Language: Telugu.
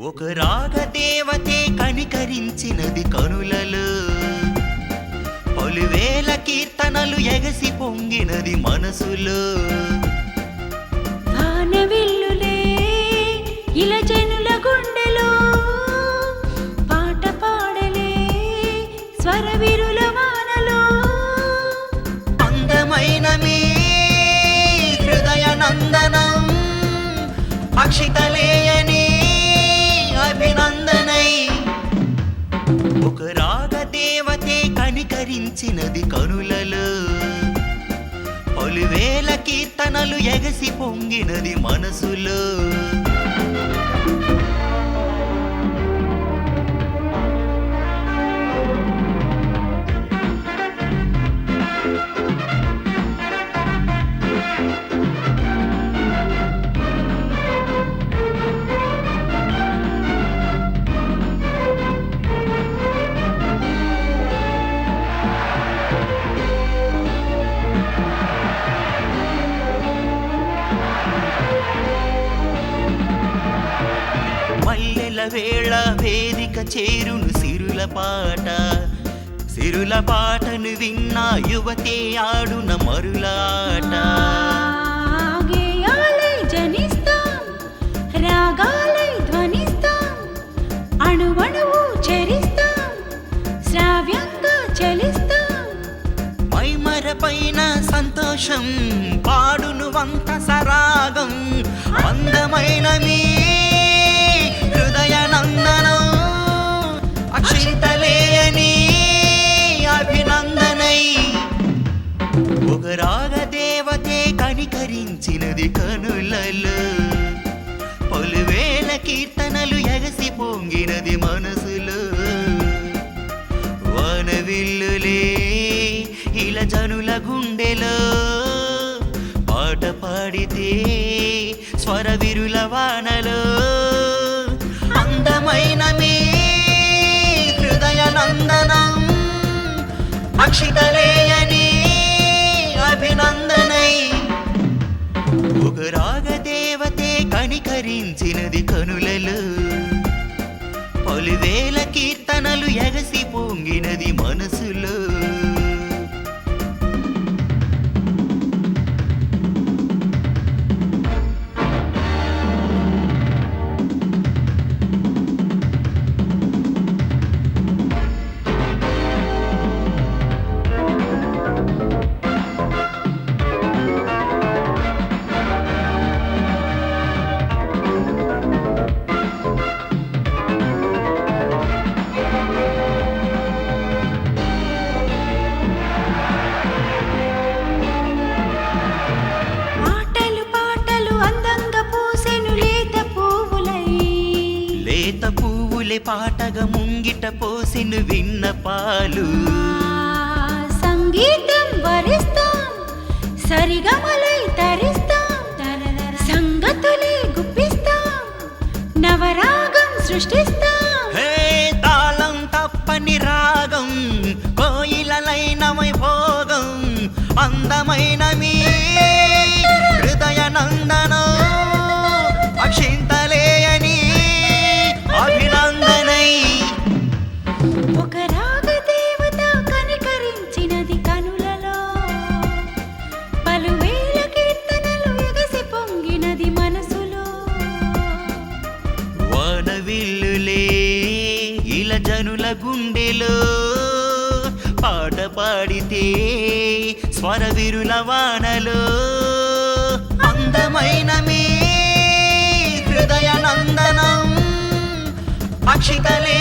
ఒక రాగదేవతే కనికరించినది కనులలో, పలువేల కీర్తనలు ఎగసి పొంగినది మనసులో. వానవిల్లులే ఇలా జనుల గుండెలో పాట పాడలే స్వరవిరుల వానలో. అందమైన మీ హృదయ నందనం అక్షితలేయని అభినందనై. ఒక రాగదేవతే కనికరించినది కనులలో, పలువేల కీర్తనలు ఎగసి పొంగినది మనసులో. మల్లెల వేళ వేదిక చేరును సిరుల పాట, సిరుల పాటను విన్నా యువతే ఆడున మరులాట. గేయాలై జనిస్తాం, రాగాలై ధ్వనిస్తాం, అణువణువు చరిస్తాం, శ్రావ్యంగా చలిస్తాం. మైమరపైన సంతోషం పాడును వంత సరాగం. అందమైన మీ హృదయ నందనం అక్షింతలేయని అభినందనై. ఒక రాగదేవతే కనికరించినది కనులలో, పలువేల కీర్తనలు ఎగసి పొంగినది మనసులో. వానవిల్లులే ఇలా జనుల గుండెలో పాట పాడితే స్వరవిరుల వానలో. అందమైన మీ హృదయ నందనం అక్షితలేయని అభినందనై. ఒక రాగదేవతే కనికరించినది కనులలో, పలువేల కీర్తనలు ఎగసి పొంగినది మనసులో. లేత పువ్వులే పాటగా ముంగిట పోసిను విన్న పాలు. సంగీతం వరిస్తాం, సరిగమలై తరిస్తాం, సంగతులే గుప్పిస్తాం, నవరాగం సృష్టిస్తాం. హే తాళం తప్పని రాగం, కోయిలలైన వైభోగం. అందమైన మీ హృదయ నందనం అక్షింతలేయని అభినందనై. ఒక రాగదేవత కనికరించినది కనులలో, పలువేల కీర్తనలు ఎగసి పొంగినది మనసులో. వానవిల్లులే ఇలా జనుల గుండెలో పాట పాడితే స్వరవిరుల వానలో. అందమైన మీ హృదయ నందనం అక్షితలే